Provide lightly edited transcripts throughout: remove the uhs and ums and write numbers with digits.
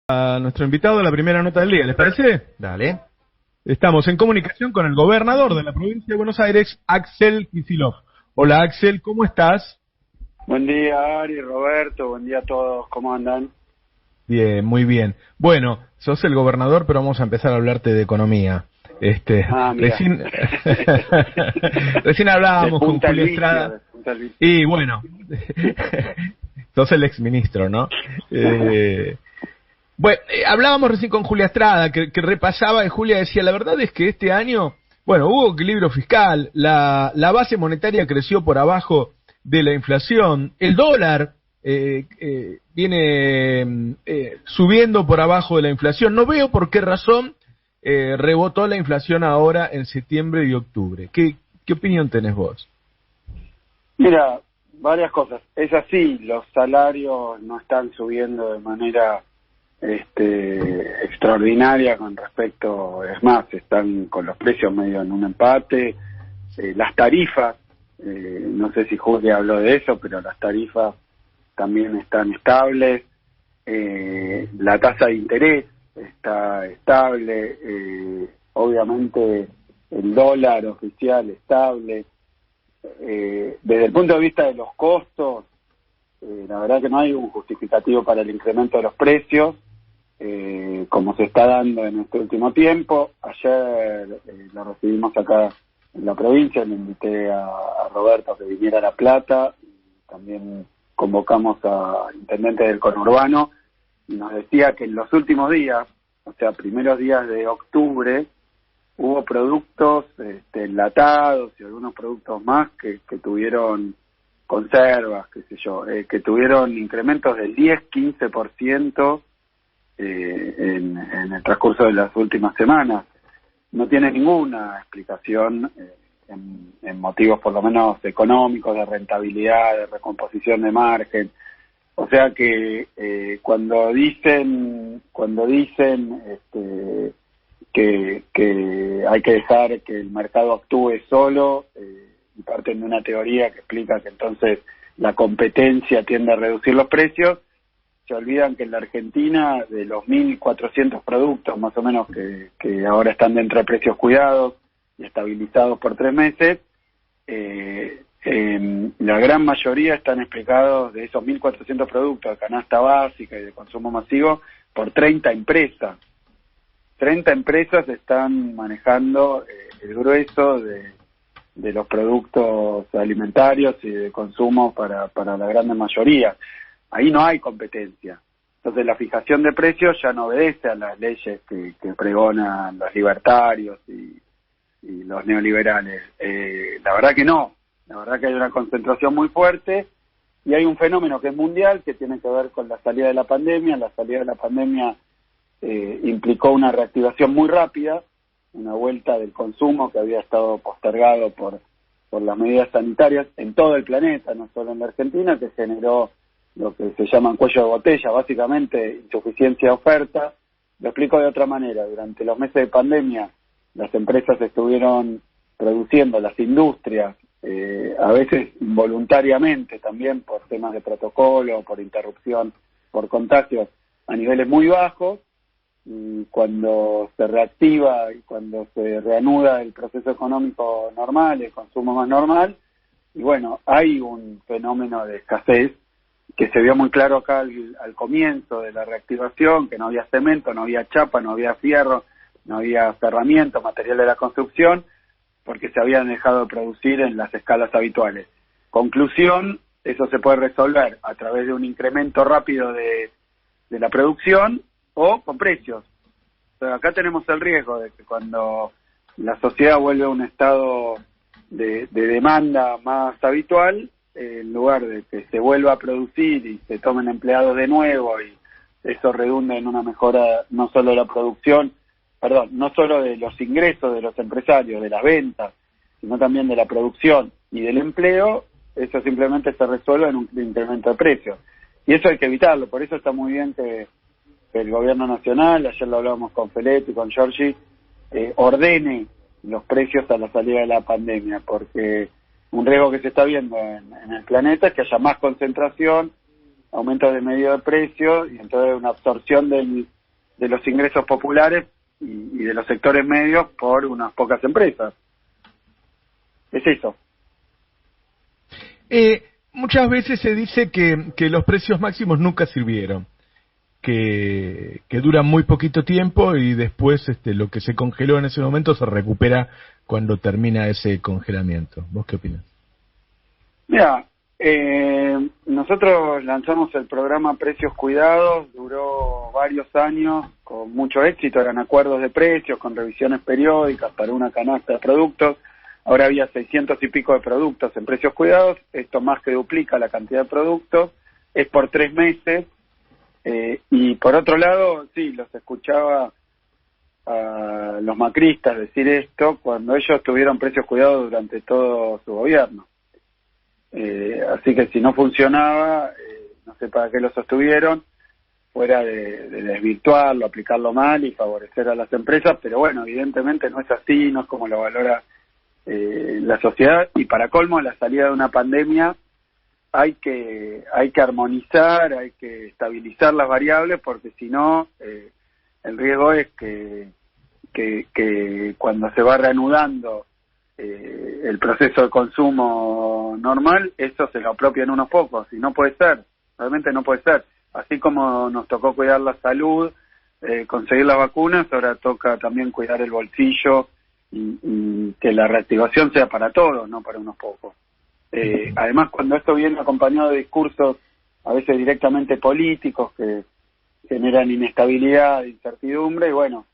A nuestro invitado a la primera nota del día, ¿les parece? Dale. Estamos en comunicación con el gobernador de la provincia de Buenos Aires, Axel Kicillof. Hola Axel, ¿cómo estás? Buen día Ari, Roberto, buen día a todos, ¿cómo andan? Bien, muy bien. Bueno, sos el gobernador, pero vamos a empezar a hablarte de economía. Recién, recién hablábamos con Julia Estrada. Y bueno, sos el exministro, ¿no? Bueno, hablábamos recién con Julia Estrada, que repasaba, y Julia decía, la verdad es que este año, bueno, hubo equilibrio fiscal, la base monetaria creció por abajo de la inflación, el dólar viene subiendo por abajo de la inflación. No veo por qué razón rebotó la inflación ahora en septiembre y octubre. ¿Qué opinión tenés vos? Mira, varias cosas. Es así, los salarios no están subiendo de manera extraordinaria con respecto, es más, están con los precios medio en un empate. Las tarifas, no sé si Julia habló de eso, pero las tarifas también están estables. La tasa de interés está estable, obviamente el dólar oficial estable. Desde el punto de vista de los costos, la verdad que no hay un justificativo para el incremento de los precios, como se está dando en este último tiempo. Ayer lo recibimos acá en la provincia, le invité a Roberto a que viniera a La Plata, también convocamos a intendente del conurbano, y nos decía que en los últimos días, o sea, primeros días de octubre, hubo productos enlatados y algunos productos más que tuvieron conservas, qué sé yo, que tuvieron incrementos del 10-15% en el transcurso de las últimas semanas. No tiene ninguna explicación en motivos por lo menos económicos, de rentabilidad, de recomposición de margen. O sea que cuando dicen que hay que dejar que el mercado actúe solo, y parten de una teoría que explica que entonces la competencia tiende a reducir los precios, se olvidan que en la Argentina, de los 1.400 productos más o menos que ahora están dentro de precios cuidados y estabilizados por 3 meses, la gran mayoría están explicados, de esos 1.400 productos de canasta básica y de consumo masivo, por 30 empresas. 30 empresas están manejando el grueso de los productos alimentarios y de consumo para la gran mayoría. Ahí no hay competencia. Entonces la fijación de precios ya no obedece a las leyes que pregonan los libertarios y los neoliberales. La verdad que no. La verdad que hay una concentración muy fuerte y hay un fenómeno que es mundial, que tiene que ver con la salida de la pandemia. La salida de la pandemia implicó una reactivación muy rápida, una vuelta del consumo que había estado postergado por las medidas sanitarias en todo el planeta, no solo en la Argentina, que generó lo que se llaman cuello de botella, básicamente insuficiencia de oferta. Lo explico de otra manera. Durante los meses de pandemia, las empresas estuvieron produciendo, las industrias, a veces involuntariamente también por temas de protocolo, por interrupción, por contagios, a niveles muy bajos, y cuando se reactiva y cuando se reanuda el proceso económico normal, el consumo más normal, y bueno, hay un fenómeno de escasez que se vio muy claro acá al comienzo de la reactivación, que no había cemento, no había chapa, no había fierro, no había cerramiento, material de la construcción, porque se habían dejado de producir en las escalas habituales. Conclusión, eso se puede resolver a través de un incremento rápido de la producción o con precios. Pero acá tenemos el riesgo de que cuando la sociedad vuelve a un estado de demanda más habitual, en lugar de que se vuelva a producir y se tomen empleados de nuevo y eso redunde en una mejora no solo de la producción, no solo de los ingresos de los empresarios, de las ventas, sino también de la producción y del empleo, eso simplemente se resuelve en un incremento de precios. Y eso hay que evitarlo, por eso está muy bien que el gobierno nacional, ayer lo hablábamos con Feletti y con Giorgi, ordene los precios a la salida de la pandemia, porque un riesgo que se está viendo en el planeta es que haya más concentración, aumento de medio de precio y entonces una absorción del de los ingresos populares y de los sectores medios por unas pocas empresas. Es eso. Muchas veces se dice que los precios máximos nunca sirvieron, que duran muy poquito tiempo y después lo que se congeló en ese momento se recupera cuando termina ese congelamiento. ¿Vos qué opinas? Mira, nosotros lanzamos el programa Precios Cuidados, duró varios años con mucho éxito, eran acuerdos de precios con revisiones periódicas para una canasta de productos. Ahora había 600 y pico de productos en Precios Cuidados, esto más que duplica la cantidad de productos, es por 3 meses, y por otro lado, sí, los escuchaba a los macristas decir esto cuando ellos tuvieron Precios Cuidados durante todo su gobierno. Así que si no funcionaba, no sé para qué lo sostuvieron, fuera de desvirtuarlo, aplicarlo mal y favorecer a las empresas, pero bueno, evidentemente no es así, no es como lo valora la sociedad, y para colmo, la salida de una pandemia hay que armonizar, hay que estabilizar las variables, porque si no, el riesgo es que cuando se va reanudando el proceso de consumo normal, eso se lo apropian unos pocos, y no puede ser, realmente no puede ser. Así como nos tocó cuidar la salud, conseguir las vacunas, ahora toca también cuidar el bolsillo y que la reactivación sea para todos, no para unos pocos. Además, cuando esto viene acompañado de discursos a veces directamente políticos que generan inestabilidad, incertidumbre, y bueno,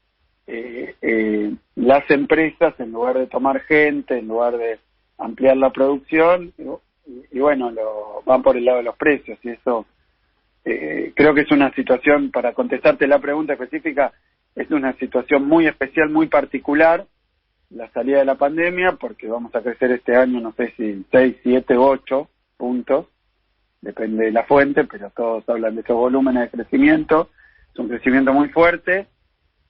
las empresas, en lugar de tomar gente, en lugar de ampliar la producción, y bueno, van por el lado de los precios, y eso creo que es una situación, para contestarte la pregunta específica, es una situación muy especial, muy particular, la salida de la pandemia, porque vamos a crecer este año, no sé si 6, 7, 8 puntos, depende de la fuente, pero todos hablan de esos volúmenes de crecimiento, es un crecimiento muy fuerte,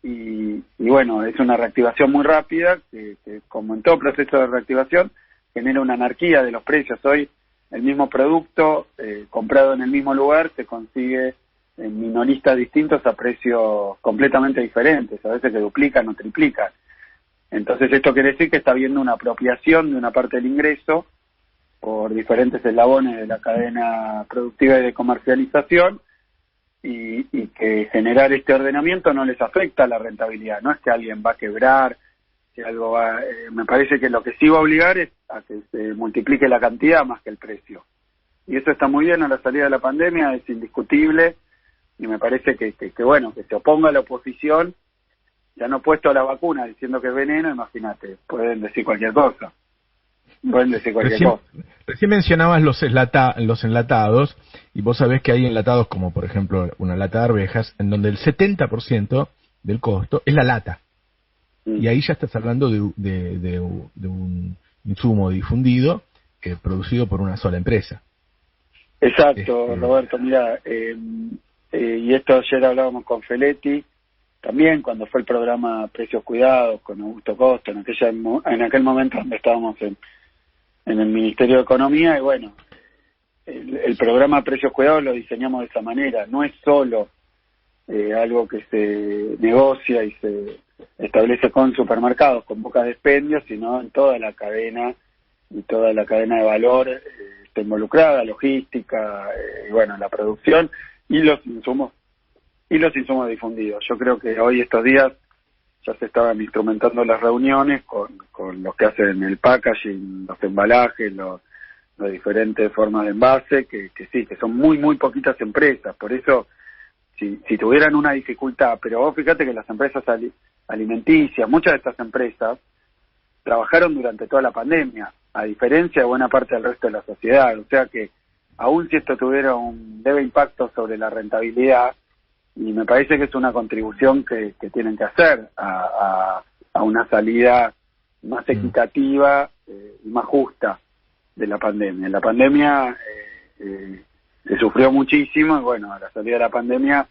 y bueno, es una reactivación muy rápida, que como en todo proceso de reactivación, genera una anarquía de los precios. Hoy el mismo producto, comprado en el mismo lugar, se consigue en minoristas distintos a precios completamente diferentes, a veces que duplican o triplican. Entonces esto quiere decir que está habiendo una apropiación de una parte del ingreso por diferentes eslabones de la cadena productiva y de comercialización, y que generar este ordenamiento no les afecta a la rentabilidad. No es que alguien va a quebrar, que algo va... me parece que lo que sí va a obligar es a que se multiplique la cantidad más que el precio. Y eso está muy bien a la salida de la pandemia, es indiscutible, y me parece que bueno, que se oponga a la oposición, ya no puesto a la vacuna diciendo que es veneno, imagínate, pueden decir cualquier cosa. Recién mencionabas los enlatados, y vos sabés que hay enlatados como, por ejemplo, una lata de arvejas, en donde el 70% del costo es la lata. Y ahí ya estás hablando de un insumo difundido producido por una sola empresa. Exacto, Roberto, mira, y esto ayer hablábamos con Feletti, también cuando fue el programa Precios Cuidados con Augusto Costa, en aquel momento donde estábamos en el Ministerio de Economía, y bueno, el programa Precios Cuidados lo diseñamos de esa manera, no es solo algo que se negocia y se establece con supermercados, con pocas expendios, sino en toda la cadena, y toda la cadena de valor está involucrada, logística, y bueno, la producción y los insumos difundidos. Yo creo que hoy, estos días, ya se estaban instrumentando las reuniones con los que hacen el packaging, los embalajes, las diferentes formas de envase, que sí, que son muy, muy poquitas empresas. Por eso, si tuvieran una dificultad, pero vos fíjate que las empresas alimenticias, muchas de estas empresas, trabajaron durante toda la pandemia, a diferencia de buena parte del resto de la sociedad. O sea que, aun si esto tuviera un leve impacto sobre la rentabilidad, y me parece que es una contribución que tienen que hacer a una salida más equitativa y más justa de la pandemia. La pandemia se sufrió muchísimo, y bueno, a la salida de la pandemia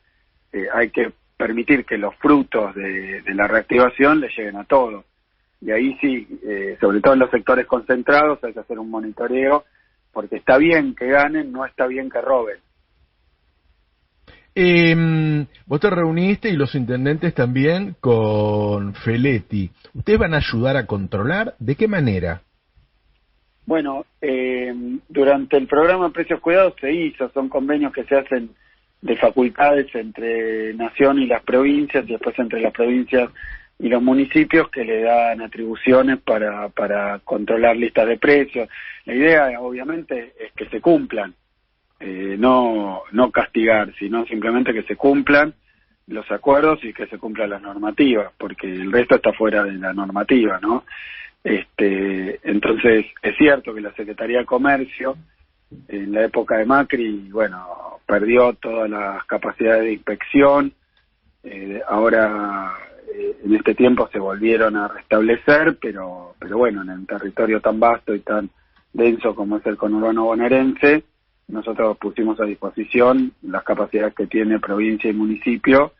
hay que permitir que los frutos de la reactivación le lleguen a todos. Y ahí sí, sobre todo en los sectores concentrados, hay que hacer un monitoreo, porque está bien que ganen, no está bien que roben. Vos te reuniste y los intendentes también con Feletti. ¿Ustedes van a ayudar a controlar? ¿De qué manera? Bueno, durante el programa Precios Cuidados se hizo, son convenios que se hacen de facultades entre Nación y las provincias, y después entre las provincias y los municipios, que le dan atribuciones para controlar listas de precios. La idea, obviamente, es que se cumplan, no castigar, sino simplemente que se cumplan los acuerdos y que se cumplan las normativas, porque el resto está fuera de la normativa, ¿no? Entonces, es cierto que la Secretaría de Comercio, en la época de Macri, bueno, perdió todas las capacidades de inspección. Ahora, en este tiempo se volvieron a restablecer, pero bueno, en un territorio tan vasto y tan denso como es el conurbano bonaerense, nosotros pusimos a disposición las capacidades que tiene provincia y municipio,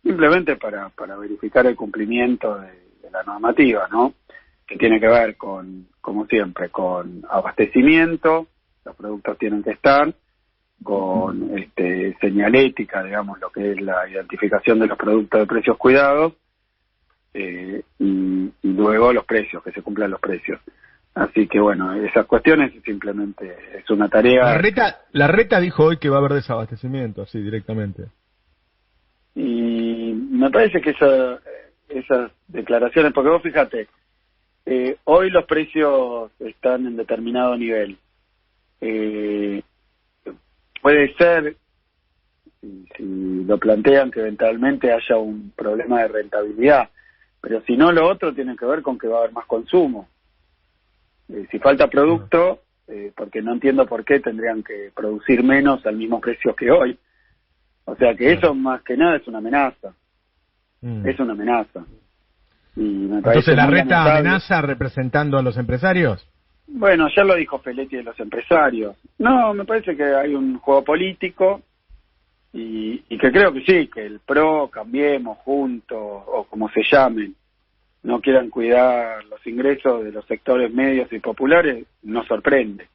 simplemente para verificar el cumplimiento de la normativa, ¿no? Que tiene que ver con, como siempre, con abastecimiento, los productos tienen que estar, con señalética, digamos, lo que es la identificación de los productos de precios cuidados, y luego los precios, que se cumplan los precios. Así que bueno, esas cuestiones simplemente es una tarea. La reta dijo hoy que va a haber desabastecimiento, así directamente. Y me parece que esas declaraciones, porque vos fíjate, hoy los precios están en determinado nivel. Puede ser, si lo plantean, que eventualmente haya un problema de rentabilidad, pero si no, lo otro tiene que ver con que va a haber más consumo. Si falta producto, porque no entiendo por qué tendrían que producir menos al mismo precio que hoy. O sea que eso más que nada es una amenaza. Es una amenaza. Y me parece entonces la muy reta lamentable. amenaza representando a los empresarios. Bueno, ya lo dijo Feletti de los empresarios. No, me parece que hay un juego político y que creo que sí, que el PRO, Cambiemos, Juntos, o como se llamen, no quieran cuidar los ingresos de los sectores medios y populares, nos sorprende.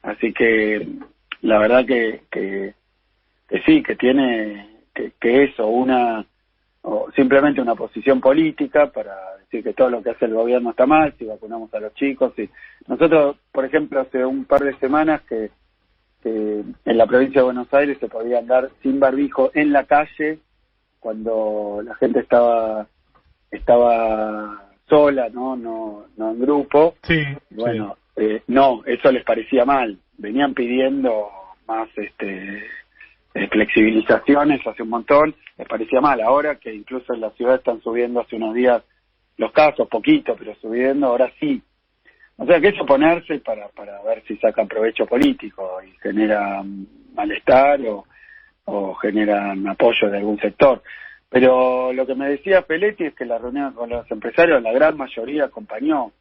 Así que la verdad que sí, que tiene que eso, o simplemente una posición política para decir que todo lo que hace el gobierno está mal, si vacunamos a los chicos. Y nosotros, por ejemplo, hace un par de semanas que en la provincia de Buenos Aires se podía andar sin barbijo en la calle cuando la gente estaba sola, no en grupo. Sí. Bueno, sí. No, eso les parecía mal. Venían pidiendo más flexibilizaciones hace un montón, les parecía mal. Ahora que incluso en la ciudad están subiendo hace unos días los casos, poquito, pero subiendo, ahora sí. O sea que es oponerse para ver si sacan provecho político y generan malestar o generan apoyo de algún sector. Pero lo que me decía Feletti es que la reunión con los empresarios, la gran mayoría acompañó,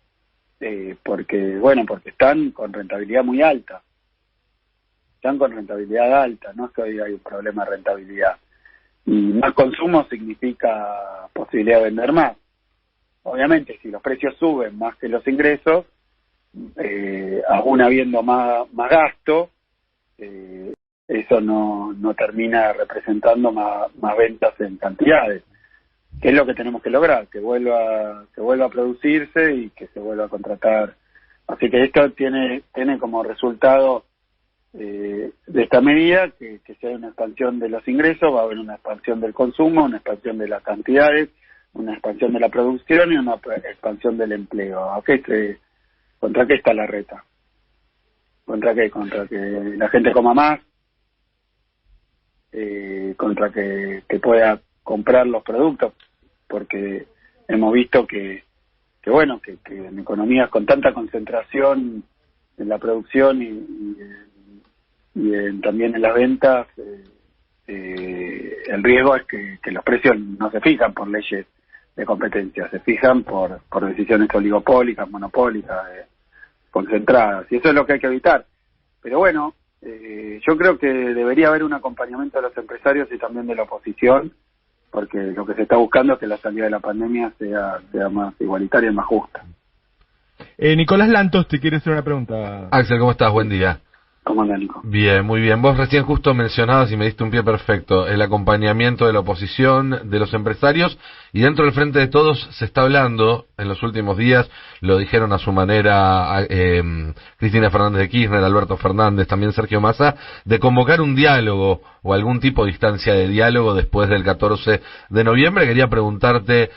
porque están con rentabilidad muy alta. Están con rentabilidad alta, no es que hoy hay un problema de rentabilidad. Y más consumo significa posibilidad de vender más. Obviamente, si los precios suben más que los ingresos, aún habiendo más gasto, eso no termina representando más ventas en cantidades, que es lo que tenemos que lograr, que vuelva a producirse y que se vuelva a contratar. Así que esto tiene como resultado de esta medida que si hay una expansión de los ingresos, va a haber una expansión del consumo, una expansión de las cantidades, una expansión de la producción y una expansión del empleo. ¿Contra qué está la reta? ¿Contra qué? Contra que la gente coma más, contra que pueda comprar los productos, porque hemos visto que en economías con tanta concentración en la producción y también en las ventas, el riesgo es que los precios no se fijan por leyes de competencia, se fijan por decisiones oligopólicas, monopólicas, concentradas, y eso es lo que hay que evitar. Pero bueno, yo creo que debería haber un acompañamiento de los empresarios y también de la oposición, porque lo que se está buscando es que la salida de la pandemia sea más igualitaria y más justa. Nicolás Lantos te quiere hacer una pregunta. Axel, ¿cómo estás? Buen día. ¿Cómo anda, Nico? Bien, muy bien. Vos recién justo mencionabas y me diste un pie perfecto, el acompañamiento de la oposición, de los empresarios, y dentro del Frente de Todos se está hablando, en los últimos días, lo dijeron a su manera Cristina Fernández de Kirchner, Alberto Fernández, también Sergio Massa, de convocar un diálogo o algún tipo de instancia de diálogo después del 14 de noviembre. Quería preguntarte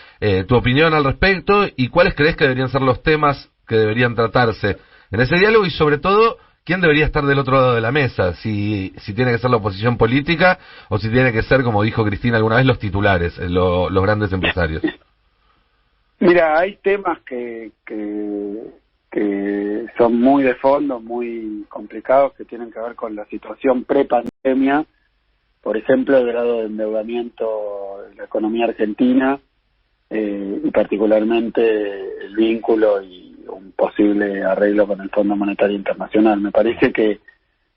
tu opinión al respecto y cuáles crees que deberían ser los temas que deberían tratarse en ese diálogo y sobre todo ¿quién debería estar del otro lado de la mesa? Si tiene que ser la oposición política o si tiene que ser, como dijo Cristina alguna vez, los titulares, los grandes empresarios. Mira, hay temas que son muy de fondo, muy complicados, que tienen que ver con la situación pre-pandemia. Por ejemplo, el grado de endeudamiento de la economía argentina y particularmente el vínculo y un posible arreglo con el Fondo Monetario Internacional. Me parece que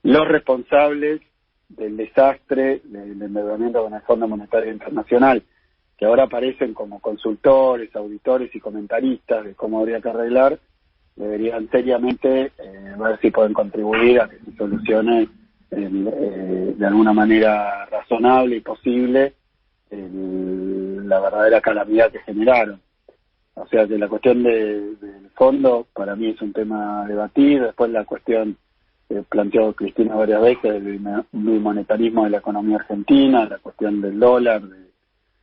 los responsables del desastre del endeudamiento con el Fondo Monetario Internacional, que ahora aparecen como consultores, auditores y comentaristas de cómo habría que arreglar, deberían seriamente ver si pueden contribuir a que se solucione de alguna manera razonable y posible la verdadera calamidad que generaron. O sea que la cuestión del fondo para mí es un tema a debatir. Después la cuestión que planteó Cristina varias veces del bimonetarismo de la economía argentina, la cuestión del dólar,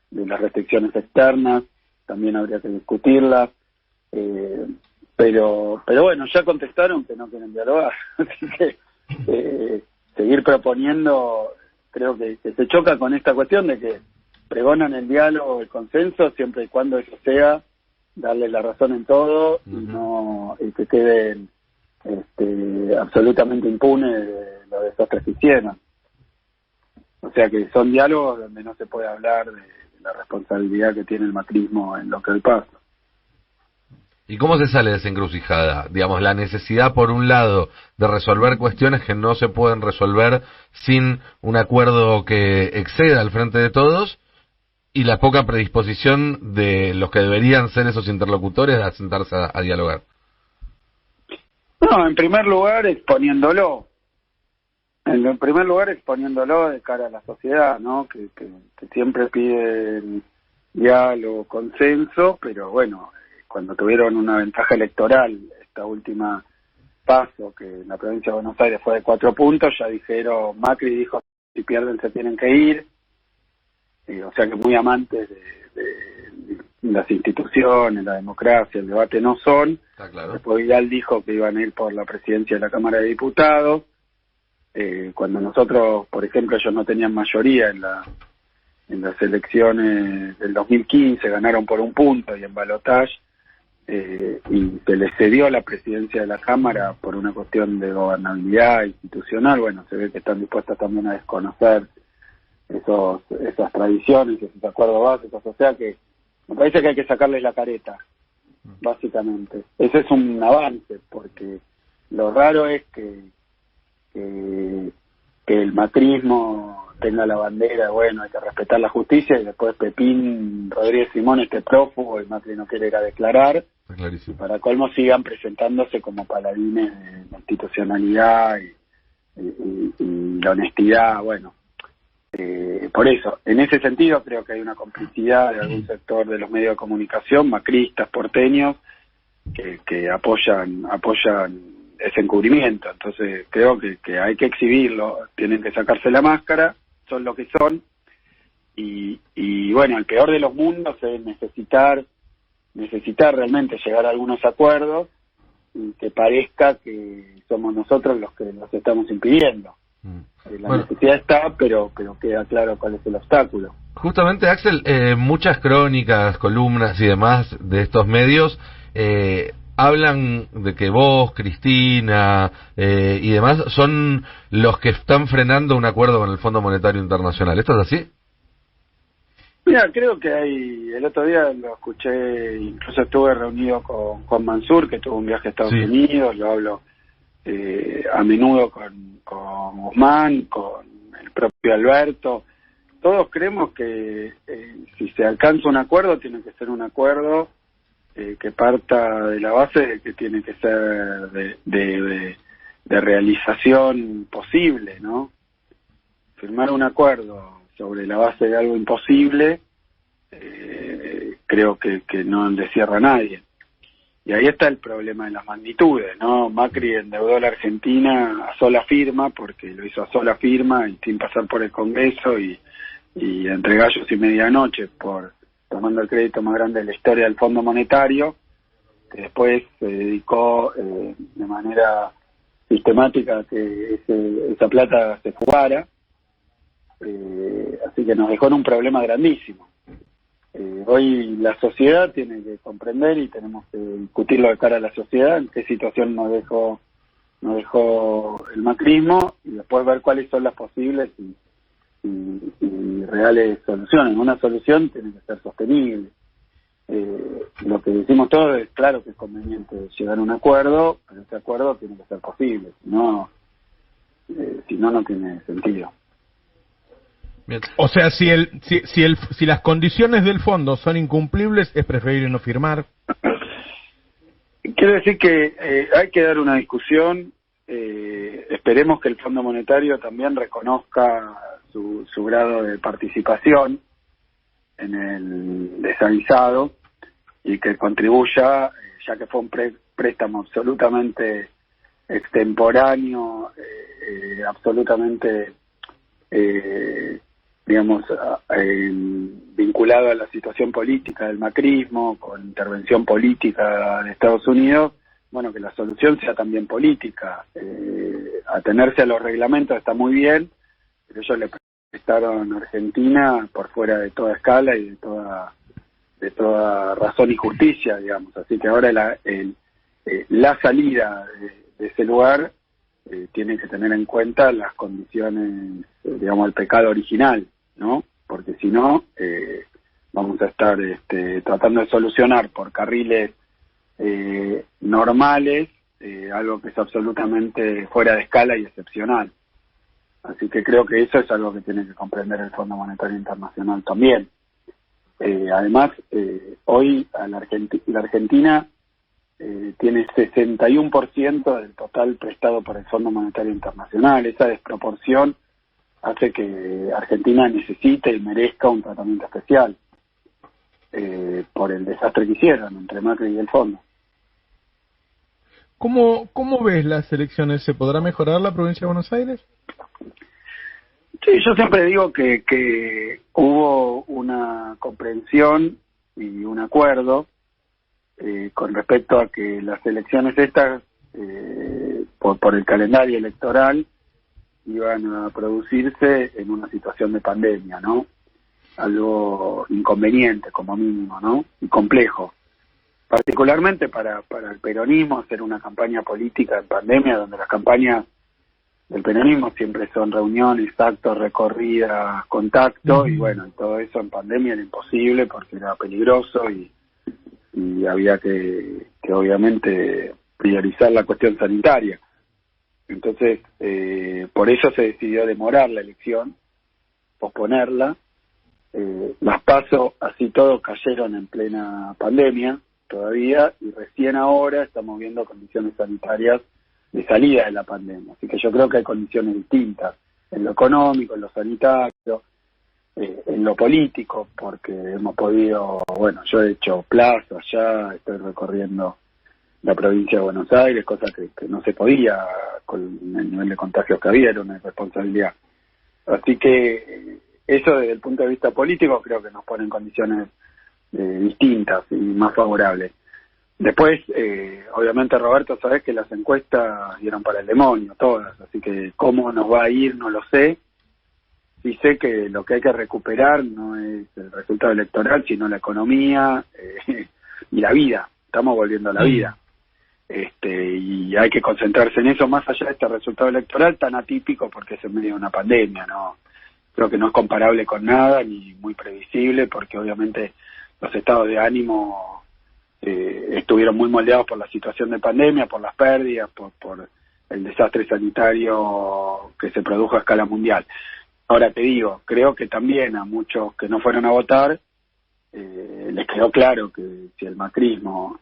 de las restricciones externas, también habría que discutirlas. Pero bueno, ya contestaron que no quieren dialogar. Así que seguir proponiendo, creo que se choca con esta cuestión de que pregonan el diálogo, el consenso, siempre y cuando eso sea darle la razón en todo y no que queden absolutamente impunes de los desastres que hicieron. O sea que son diálogos donde no se puede hablar de la responsabilidad que tiene el macrismo en lo que hoy pasa. ¿Y cómo se sale de esa encrucijada? Digamos, la necesidad, por un lado, de resolver cuestiones que no se pueden resolver sin un acuerdo que exceda al Frente de Todos, y la poca predisposición de los que deberían ser esos interlocutores a sentarse a dialogar. No, en primer lugar exponiéndolo. En primer lugar exponiéndolo de cara a la sociedad, ¿no? Que siempre piden diálogo, consenso, pero bueno, cuando tuvieron una ventaja electoral, esta última paso, que en la provincia de Buenos Aires fue de 4 puntos, ya dijeron, Macri dijo, si pierden se tienen que ir. O sea que muy amantes de las instituciones, la democracia, el debate no son. Está claro. Después Vidal dijo que iban a ir por la presidencia de la Cámara de Diputados. Cuando nosotros, por ejemplo, ellos no tenían mayoría en las elecciones del 2015, ganaron por 1 punto y en balotaje, y se les cedió la presidencia de la Cámara por una cuestión de gobernabilidad institucional. Bueno, se ve que están dispuestas también a desconocer esas tradiciones, esos acuerdos básicos. O sea que me parece que hay que sacarles la careta, básicamente. Ese es un avance, porque lo raro es que el macrismo tenga la bandera, bueno, hay que respetar la justicia, y después Pepín Rodríguez Simón esté prófugo y Macri no quiere ir a declarar. Y para colmo sigan presentándose como paladines de la institucionalidad y la honestidad. Bueno, por eso, en ese sentido creo que hay una complicidad de algún sector de los medios de comunicación, macristas, porteños, que apoyan ese encubrimiento. Entonces creo que hay que exhibirlo, tienen que sacarse la máscara, son lo que son, y bueno, el peor de los mundos es necesitar realmente llegar a algunos acuerdos y que parezca que somos nosotros los que los estamos impidiendo. La necesidad está, pero queda claro cuál es el obstáculo. Justamente, Axel, muchas crónicas, columnas y demás de estos medios hablan de que vos, Cristina y demás son los que están frenando un acuerdo con el Fondo Monetario Internacional. ¿Esto es así? Mira, creo que el otro día lo escuché, incluso estuve reunido con Juan Mansur, que tuvo un viaje a Estados Unidos, lo hablo a menudo con Guzmán, con el propio Alberto. Todos creemos que si se alcanza un acuerdo, tiene que ser un acuerdo que parta de la base de que tiene que ser de realización posible, ¿no? Firmar un acuerdo sobre la base de algo imposible, creo que no le cierra a nadie. Y ahí está el problema de las magnitudes, ¿no? Macri endeudó a la Argentina a sola firma, porque lo hizo a sola firma y sin pasar por el Congreso y entre gallos y medianoche, tomando el crédito más grande de la historia del Fondo Monetario, que después se dedicó de manera sistemática a que esa plata se fugara, así que nos dejó en un problema grandísimo. Hoy la sociedad tiene que comprender y tenemos que discutirlo de cara a la sociedad, en qué situación nos dejó el macrismo, y después ver cuáles son las posibles y reales soluciones. Una solución tiene que ser sostenible. Lo que decimos todos es, claro que es conveniente llegar a un acuerdo, pero ese acuerdo tiene que ser posible, si no no tiene sentido. Bien. O sea, si las condiciones del fondo son incumplibles, es preferible no firmar. Quiero decir que hay que dar una discusión. Esperemos que el Fondo Monetario también reconozca su grado de participación en el desaguisado y que contribuya, ya que fue un préstamo absolutamente extemporáneo, absolutamente vinculado a la situación política del macrismo, con intervención política de Estados Unidos. Bueno, que la solución sea también política. Atenerse a los reglamentos está muy bien, pero ellos le prestaron a Argentina por fuera de toda escala y de toda razón y justicia, digamos. Así que ahora la salida de ese lugar tiene que tener en cuenta las condiciones, el pecado original, ¿no? Porque si no, vamos a estar tratando de solucionar por carriles normales algo que es absolutamente fuera de escala y excepcional. Así que creo que eso es algo que tiene que comprender el Fondo Monetario Internacional también. Además, hoy la Argentina tiene 61% del total prestado por el Fondo Monetario Internacional. Esa desproporción hace que Argentina necesite y merezca un tratamiento especial por el desastre que hicieron entre Macri y el Fondo. ¿Cómo ves las elecciones? ¿Se podrá mejorar la provincia de Buenos Aires? Sí, yo siempre digo que hubo una comprensión y un acuerdo con respecto a que las elecciones estas, por el calendario electoral, iban a producirse en una situación de pandemia, ¿no? Algo inconveniente, como mínimo, ¿no? Y complejo. Particularmente para el peronismo, hacer una campaña política en pandemia, donde las campañas del peronismo siempre son reuniones, actos, recorridas, contacto, y bueno, todo eso en pandemia era imposible porque era peligroso y había que obviamente priorizar la cuestión sanitaria. Entonces, por eso se decidió demorar la elección, posponerla. Las PASO, así todo, cayeron en plena pandemia todavía, y recién ahora estamos viendo condiciones sanitarias de salida de la pandemia. Así que yo creo que hay condiciones distintas, en lo económico, en lo sanitario, en lo político, porque hemos podido, yo he hecho plazo allá, estoy recorriendo la provincia de Buenos Aires, cosa que no se podía con el nivel de contagios que había, era una irresponsabilidad. Así que eso desde el punto de vista político creo que nos pone en condiciones distintas y más favorables. Después, obviamente, Roberto, sabés que las encuestas dieron para el demonio, todas, así que cómo nos va a ir no lo sé. Sí sé que lo que hay que recuperar no es el resultado electoral, sino la economía y la vida. Estamos volviendo a la vida. Y hay que concentrarse en eso, más allá de este resultado electoral tan atípico, porque es en medio de una pandemia, ¿no? Creo que no es comparable con nada, ni muy previsible, porque obviamente los estados de ánimo estuvieron muy moldeados por la situación de pandemia, por las pérdidas, por el desastre sanitario que se produjo a escala mundial. Ahora te digo, creo que también a muchos que no fueron a votar les quedó claro que si el macrismo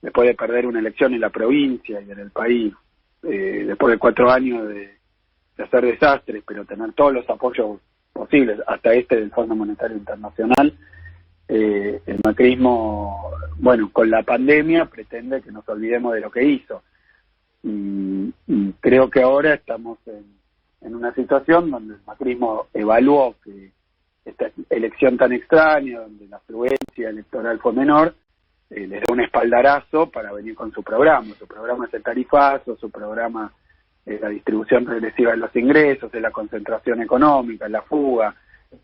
después de perder una elección en la provincia y en el país, después de 4 años de hacer desastres, pero tener todos los apoyos posibles, hasta del Fondo Monetario Internacional, el macrismo, bueno, con la pandemia pretende que nos olvidemos de lo que hizo. Y creo que ahora estamos en una situación donde el macrismo evaluó que esta elección tan extraña, donde la afluencia electoral fue menor, les da un espaldarazo para venir con su programa. Su programa es el tarifazo, su programa es la distribución regresiva de los ingresos, es la concentración económica, es la fuga,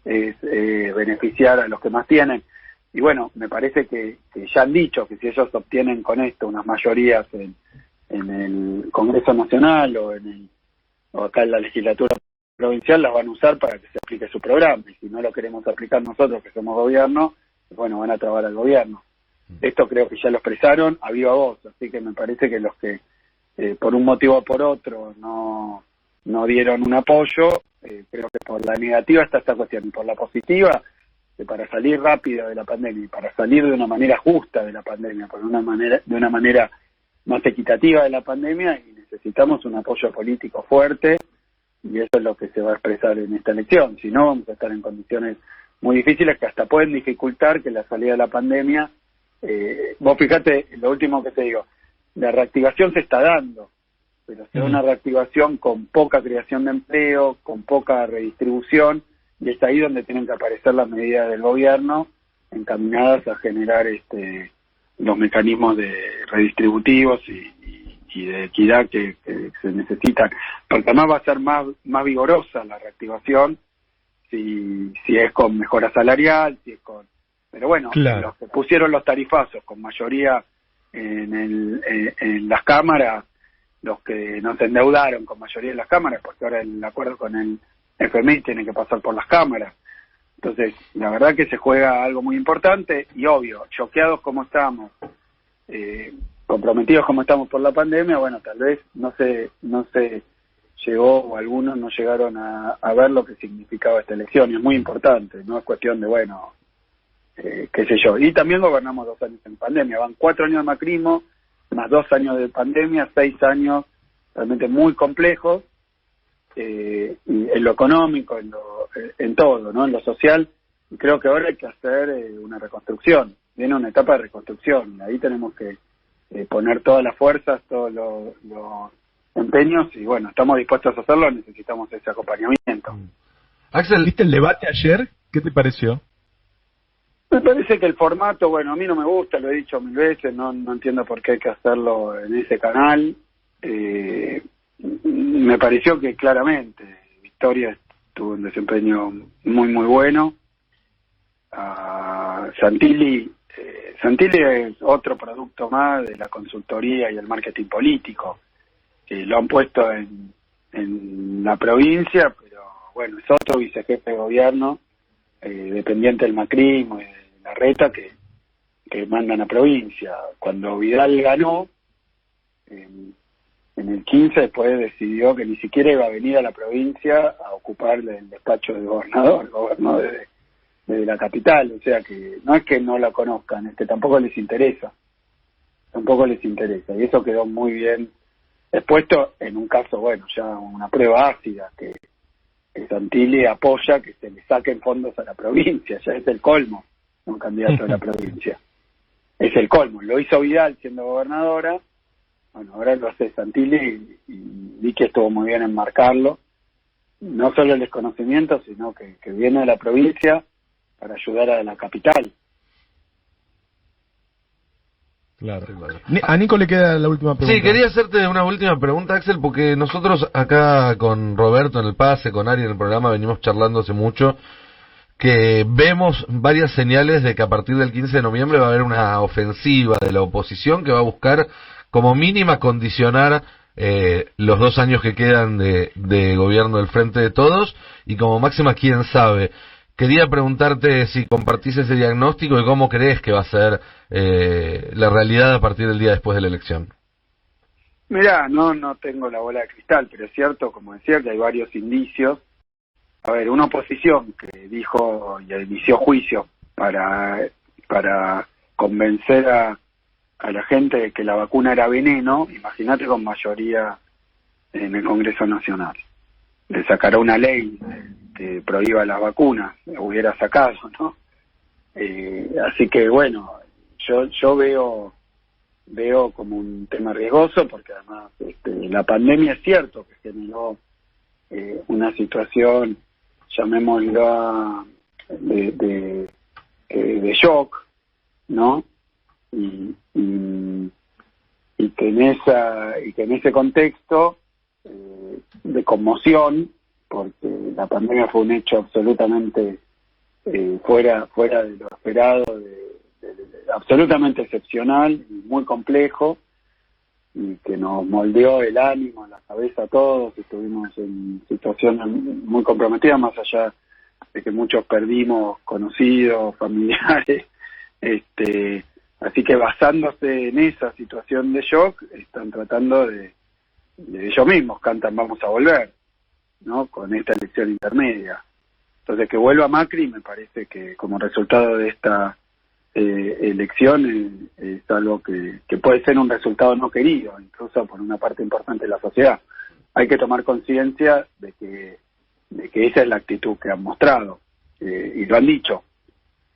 es beneficiar a los que más tienen. Y bueno, me parece que ya han dicho que si ellos obtienen con esto unas mayorías en el Congreso Nacional o acá en la legislatura provincial, las van a usar para que se aplique su programa. Y si no lo queremos aplicar nosotros, que somos gobierno, pues bueno, van a trabar al gobierno. Esto creo que ya lo expresaron a viva voz, así que me parece que los que por un motivo o por otro no dieron un apoyo, creo que por la negativa está esta cuestión, y por la positiva, que para salir rápido de la pandemia y para salir de una manera justa de la pandemia, de una manera más equitativa de la pandemia, y necesitamos un apoyo político fuerte, y eso es lo que se va a expresar en esta elección. Si no, vamos a estar en condiciones muy difíciles que hasta pueden dificultar que la salida de la pandemia. Vos fíjate, lo último que te digo, la reactivación se está dando, pero será una reactivación con poca creación de empleo, con poca redistribución, y es ahí donde tienen que aparecer las medidas del gobierno encaminadas a generar los mecanismos de redistributivos y de equidad que se necesitan, porque además va a ser más vigorosa la reactivación si es con mejora salarial, si es con... Pero bueno, claro, los que pusieron los tarifazos con mayoría en las cámaras, los que no se endeudaron con mayoría en las cámaras, porque ahora el acuerdo con el FMI tiene que pasar por las cámaras. Entonces, la verdad que se juega algo muy importante y obvio, choqueados como estamos, comprometidos como estamos por la pandemia, bueno, tal vez no se llegó, o algunos no llegaron a ver lo que significaba esta elección, y es muy importante, no es cuestión de, bueno, qué sé yo. Y también gobernamos 2 años en pandemia, van 4 años de macrismo, más 2 años de pandemia, 6 años realmente muy complejos, y en lo económico, en todo, ¿no? En lo social, y creo que ahora hay que hacer una reconstrucción, viene una etapa de reconstrucción, y ahí tenemos que poner todas las fuerzas, todos los empeños, y bueno, estamos dispuestos a hacerlo, necesitamos ese acompañamiento. Axel, ¿viste el debate ayer? ¿Qué te pareció? Me parece que el formato, bueno, a mí no me gusta, lo he dicho 1000 veces, no entiendo por qué hay que hacerlo en ese canal. Me pareció que claramente Victoria tuvo un desempeño muy bueno. Santilli es otro producto más de la consultoría y el marketing político. Lo han puesto en la provincia, pero bueno, es otro vicejefe de gobierno, dependiente del macrismo y de Larreta, que manda en la provincia. Cuando Vidal ganó en el 15, después decidió que ni siquiera iba a venir a la provincia a ocupar el despacho del gobernador, gobernó desde la capital, o sea que no es que no la conozcan, tampoco les interesa, y eso quedó muy bien expuesto en un caso, bueno, ya una prueba ácida, que Santilli apoya que se le saquen fondos a la provincia, ya es el colmo, un candidato de la provincia, es el colmo. Lo hizo Vidal siendo gobernadora, bueno, ahora lo hace Santilli, y vi que estuvo muy bien en marcarlo, no solo el desconocimiento, sino que viene de la provincia para ayudar a la capital. Claro. A Nico le queda la última pregunta. Sí, quería hacerte una última pregunta, Axel, porque nosotros acá con Roberto en el pase, con Ari en el programa, venimos charlando hace mucho, que vemos varias señales de que a partir del 15 de noviembre va a haber una ofensiva de la oposición que va a buscar como mínima condicionar los 2 años que quedan de gobierno del Frente de Todos, y como máxima, quién sabe. Quería preguntarte si compartís ese diagnóstico y cómo crees que va a ser la realidad a partir del día después de la elección. Mirá, no tengo la bola de cristal, pero es cierto, como decía, que hay varios indicios. A ver, una oposición que dijo y inició juicio para convencer a a la gente que la vacuna era veneno, imagínate con mayoría en el Congreso Nacional. Le sacará una ley que prohíba las vacunas, hubiera sacado, ¿no? Así que bueno, yo veo como un tema riesgoso, porque además la pandemia es cierto que generó una situación, llamémosla, de shock, ¿no? Y que en ese contexto de conmoción, porque la pandemia fue un hecho absolutamente fuera de lo esperado, absolutamente excepcional y muy complejo, y que nos moldeó el ánimo, la cabeza a todos. Estuvimos en situaciones muy comprometidas, más allá de que muchos perdimos conocidos, familiares, así que basándose en esa situación de shock, están tratando de ellos mismos, cantan "vamos a volver", ¿no? Con esta elección intermedia. Entonces, que vuelva Macri, me parece que como resultado de esta elección es algo que puede ser un resultado no querido, incluso por una parte importante de la sociedad. Hay que tomar conciencia de que esa es la actitud que han mostrado, y lo han dicho.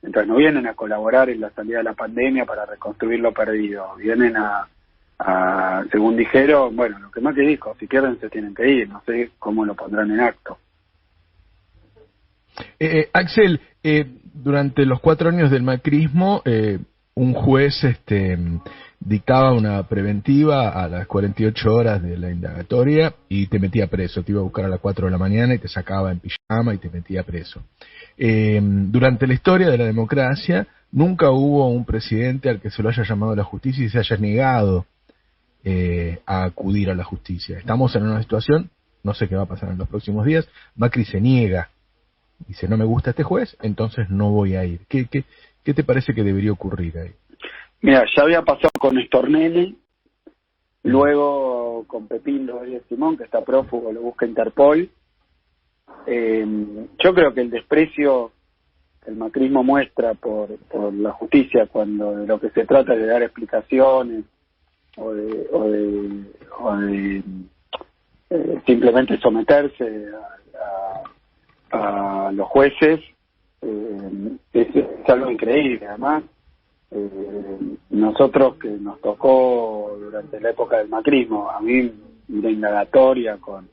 Entonces no vienen a colaborar en la salida de la pandemia para reconstruir lo perdido, vienen a según dijeron, bueno, lo que Macri dijo, si pierden se tienen que ir, no sé cómo lo pondrán en acto. Axel, durante los 4 años del macrismo, un juez dictaba una preventiva a las 48 horas de la indagatoria y te metía preso. Te iba a buscar a las 4 de la mañana y te sacaba en pijama y te metía preso. Durante la historia de la democracia, nunca hubo un presidente al que se lo haya llamado a la justicia y se haya negado a acudir a la justicia. Estamos en una situación, no sé qué va a pasar en los próximos días. Macri se niega. Dice, no me gusta este juez, entonces no voy a ir. ¿Qué te parece que debería ocurrir ahí? Mira, ya había pasado con Stornelli, luego con Pepín Rodríguez Simón, que está prófugo, lo busca Interpol. Yo creo que el desprecio que el macrismo muestra por la justicia, cuando de lo que se trata es de dar explicaciones o de simplemente someterse a los jueces, es algo increíble. Además, nosotros, que nos tocó durante la época del macrismo, a mí una indagatoria con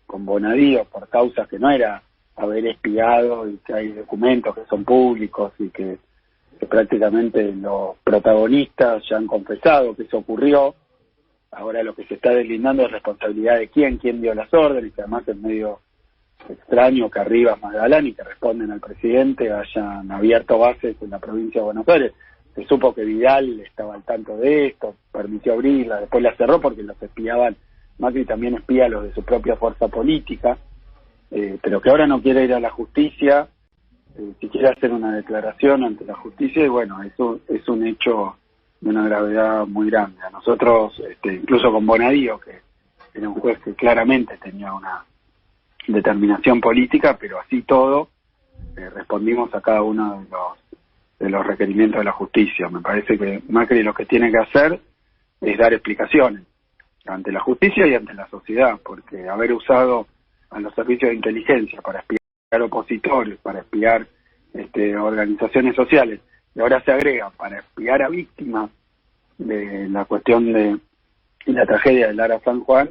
Bonadío por causas que no era haber espiado, y que hay documentos que son públicos y que prácticamente los protagonistas ya han confesado que eso ocurrió. Ahora lo que se está deslindando es responsabilidad de quién dio las órdenes, que además es medio extraño que arriba Magdalán y que responden al presidente hayan abierto bases en la provincia de Buenos Aires. Se supo que Vidal estaba al tanto de esto, permitió abrirla, después la cerró porque los espiaban. Macri también espía a los de su propia fuerza política, pero que ahora no quiere ir a la justicia, si quiere hacer una declaración ante la justicia, y bueno, eso es un hecho de una gravedad muy grande. A nosotros, incluso con Bonadío, que era un juez que claramente tenía una determinación política, pero así todo, respondimos a cada uno de los requerimientos de la justicia. Me parece que Macri lo que tiene que hacer es dar explicaciones ante la justicia y ante la sociedad, porque haber usado a los servicios de inteligencia para espiar opositores, para espiar organizaciones sociales, y ahora se agrega para espiar a víctimas de la cuestión de la tragedia de Lara San Juan,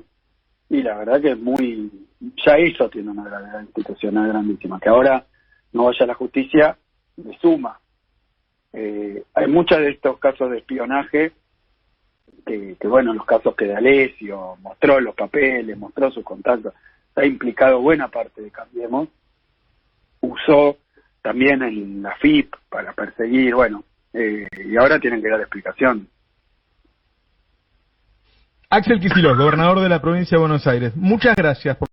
y la verdad que es ya eso tiene una gravedad institucional grandísima. Que ahora no vaya a la justicia le suma. Hay muchos de estos casos de espionaje que bueno, los casos que D'Alessio mostró los papeles, mostró sus contactos, está implicado buena parte de Cambiemos, usó también en la FIP para perseguir, bueno, y ahora tienen que dar explicación. Axel Kicillof, gobernador de la provincia de Buenos Aires, muchas gracias por